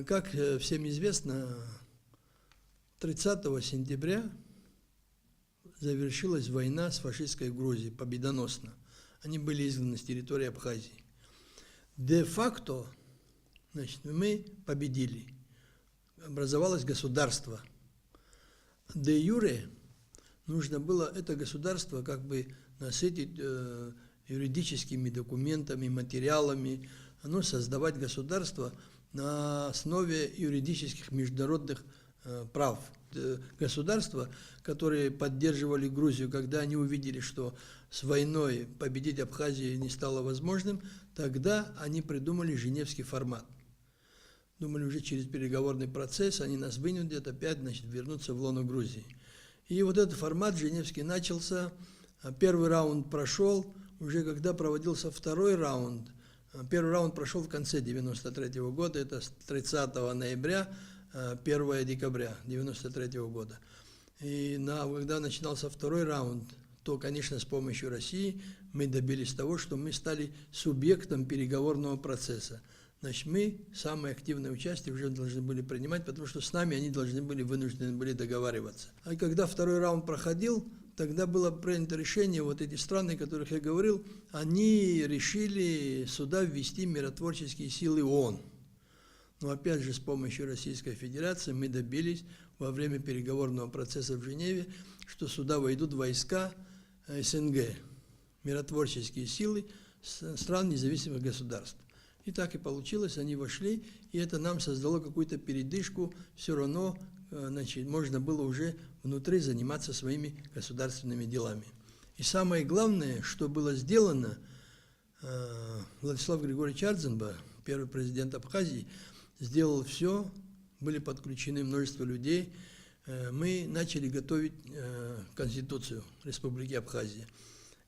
Как всем известно, 30 сентября завершилась война с фашистской Грузией победоносно. Они были изгнаны с территории Абхазии. Де-факто, значит, мы победили. Образовалось государство. Де-юре нужно было это государство как бы насытить юридическими документами, материалами, создавать государство на основе юридических международных прав. Государства, которые поддерживали Грузию, когда они увидели, что с войной победить Абхазию не стало возможным, тогда они придумали Женевский формат. Думали, уже через переговорный процесс они нас вынудят опять, вернуться в лоно Грузии. И вот этот формат Женевский начался, первый раунд прошел, уже когда проводился второй раунд, первый раунд прошел в конце 1993 года, это с 30 ноября, 1 декабря 1993 года. И когда начинался второй раунд, то, конечно, с помощью России мы добились того, что мы стали субъектом переговорного процесса. Значит, мы самое активное участие уже должны были принимать, потому что с нами они вынуждены были договариваться. А когда второй раунд проходил, тогда было принято решение, вот эти страны, о которых я говорил, они решили сюда ввести миротворческие силы ООН. Но опять же с помощью Российской Федерации мы добились во время переговорного процесса в Женеве, что сюда войдут войска СНГ, миротворческие силы стран независимых государств. И так и получилось, они вошли, и это нам создало какую-то передышку, все равно можно было уже внутри заниматься своими государственными делами. И самое главное, что было сделано, Владислав Григорьевич Ардзинба, первый президент Абхазии, сделал все, были подключены множество людей, мы начали готовить Конституцию Республики Абхазия.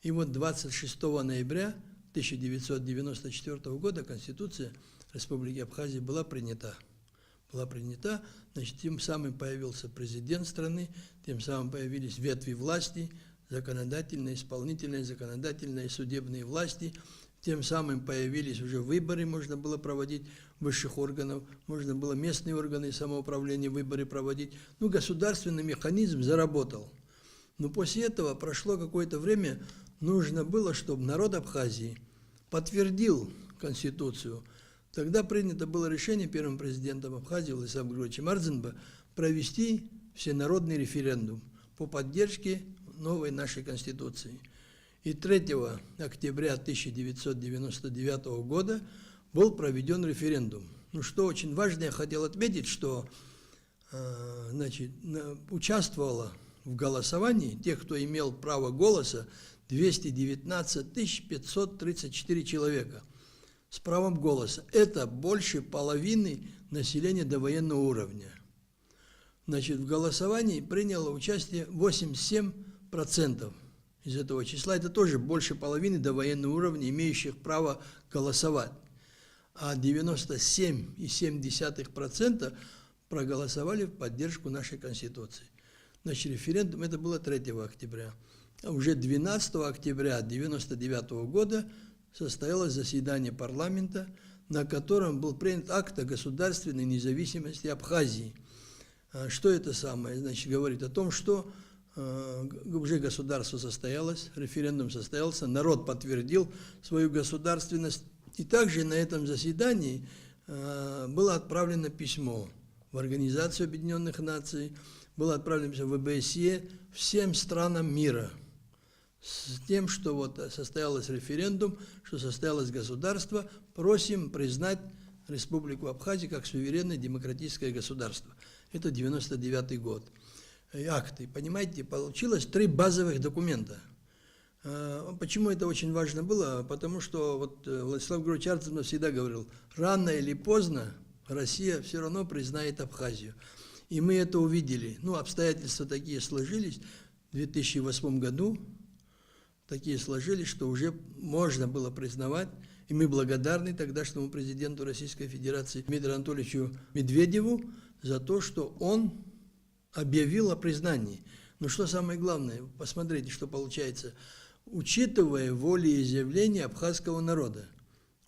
И вот 26 ноября 1994 года Конституция Республики Абхазия была принята. Значит, тем самым появился президент страны, тем самым появились ветви власти, законодательные, исполнительные, законодательные, судебные власти, тем самым появились уже выборы, можно было проводить высших органов, можно было местные органы самоуправления выборы проводить. Государственный механизм заработал. Но после этого прошло какое-то время, нужно было, чтобы народ Абхазии подтвердил Конституцию. Тогда принято было решение первым президентом Абхазии Владиславом Григорьевичем Ардзинба провести всенародный референдум по поддержке новой нашей Конституции. И 3 октября 1999 года был проведен референдум. Что очень важно, я хотел отметить, что участвовало в голосовании тех, кто имел право голоса, 219 534 человека с правом голоса. Это больше половины населения довоенного уровня. В голосовании приняло участие 87% из этого числа. Это тоже больше половины довоенного уровня, имеющих право голосовать. А 97,7% проголосовали в поддержку нашей Конституции. Референдум это было 3 октября. А уже 12 октября 1999 года состоялось заседание парламента, на котором был принят акт о государственной независимости Абхазии. Что это самое? Говорит о том, что уже государство состоялось, референдум состоялся, народ подтвердил свою государственность. И также на этом заседании было отправлено письмо в Организацию Объединенных Наций, было отправлено письмо в ОБСЕ всем странам мира с тем, что состоялось референдум, что состоялось государство, просим признать Республику Абхазия как суверенное демократическое государство. Это 1999 год. Акты, понимаете, получилось 3 базовых документа. Почему это очень важно было? Потому что Владислав Григорьевич Ардзинба всегда говорил, рано или поздно Россия все равно признает Абхазию. И мы это увидели. Обстоятельства такие сложились в 2008 году, такие сложились, что уже можно было признавать. И мы благодарны тогдашнему президенту Российской Федерации Дмитрию Анатольевичу Медведеву за то, что он объявил о признании. Но что самое главное, посмотрите, что получается. Учитывая волеизъявление абхазского народа,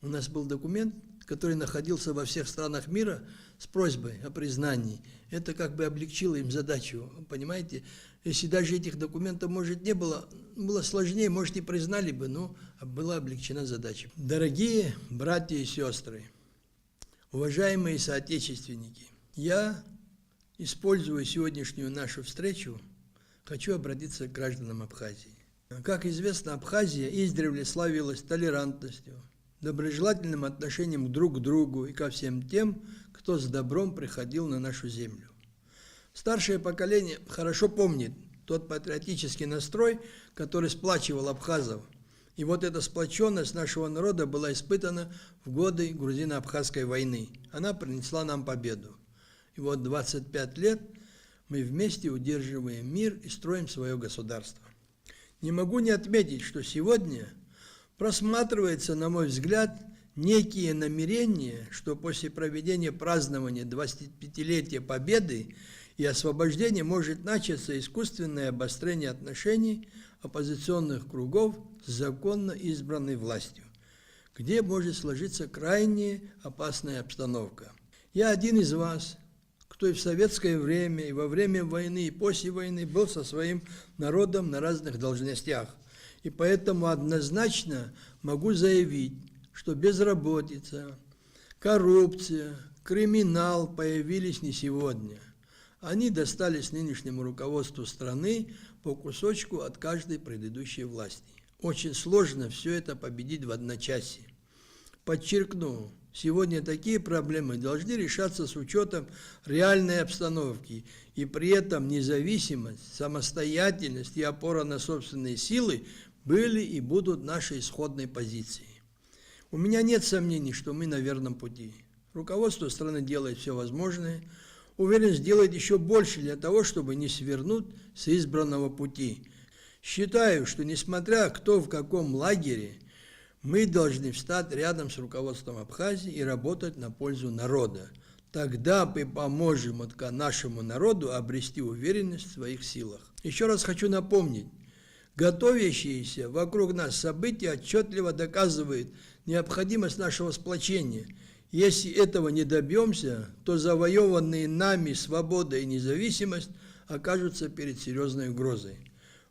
у нас был документ, который находился во всех странах мира с просьбой о признании. Это как бы облегчило им задачу, понимаете? Если даже этих документов, может, не было, было сложнее, может, и признали бы, но была облегчена задача. Дорогие братья и сестры, уважаемые соотечественники, я, используя сегодняшнюю нашу встречу, хочу обратиться к гражданам Абхазии. Как известно, Абхазия издревле славилась толерантностью, доброжелательным отношением друг к другу и ко всем тем, кто с добром приходил на нашу землю. Старшее поколение хорошо помнит тот патриотический настрой, который сплачивал абхазов. И вот эта сплоченность нашего народа была испытана в годы грузино-абхазской войны. Она принесла нам победу. И вот 25 лет мы вместе удерживаем мир и строим свое государство. Не могу не отметить, что сегодня просматривается, на мой взгляд, некие намерения, что после проведения празднования 25-летия Победы и освобождения может начаться искусственное обострение отношений оппозиционных кругов с законно избранной властью, где может сложиться крайне опасная обстановка. Я один из вас, кто и в советское время, и во время войны, и после войны был со своим народом на разных должностях. И поэтому однозначно могу заявить, что безработица, коррупция, криминал появились не сегодня. Они достались нынешнему руководству страны по кусочку от каждой предыдущей власти. Очень сложно все это победить в одночасье. Подчеркну, сегодня такие проблемы должны решаться с учетом реальной обстановки, и при этом независимость, самостоятельность и опора на собственные силы были и будут нашей исходной позицией. У меня нет сомнений, что мы на верном пути. Руководство страны делает все возможное. Уверен, сделает еще больше для того, чтобы не свернуть с избранного пути. Считаю, что несмотря кто в каком лагере, мы должны встать рядом с руководством Абхазии и работать на пользу народа. Тогда мы поможем нашему народу обрести уверенность в своих силах. Еще раз хочу напомнить, готовящиеся вокруг нас события отчетливо доказывают необходимость нашего сплочения. Если этого не добьемся, то завоеванные нами свобода и независимость окажутся перед серьезной угрозой.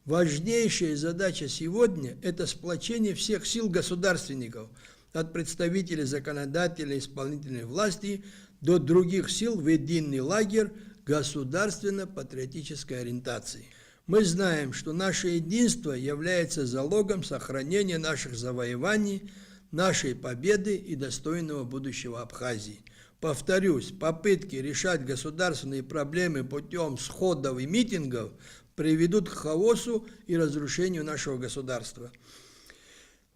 Важнейшая задача сегодня – это сплочение всех сил государственников, от представителей законодательной и исполнительной власти до других сил в единый лагерь государственно-патриотической ориентации. Мы знаем, что наше единство является залогом сохранения наших завоеваний, нашей победы и достойного будущего Абхазии. Повторюсь, попытки решать государственные проблемы путем сходов и митингов приведут к хаосу и разрушению нашего государства.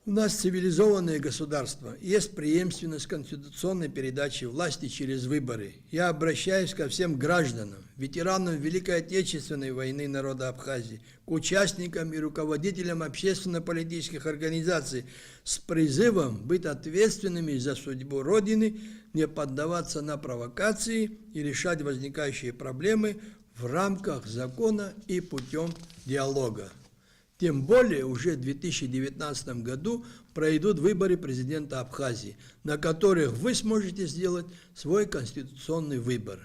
У нас цивилизованное государство, есть преемственность конституционной передачи власти через выборы. Я обращаюсь ко всем гражданам, ветеранам Великой Отечественной войны народа Абхазии, к участникам и руководителям общественно-политических организаций с призывом быть ответственными за судьбу Родины, не поддаваться на провокации и решать возникающие проблемы в рамках закона и путем диалога. Тем более уже в 2019 году пройдут выборы президента Абхазии, на которых вы сможете сделать свой конституционный выбор.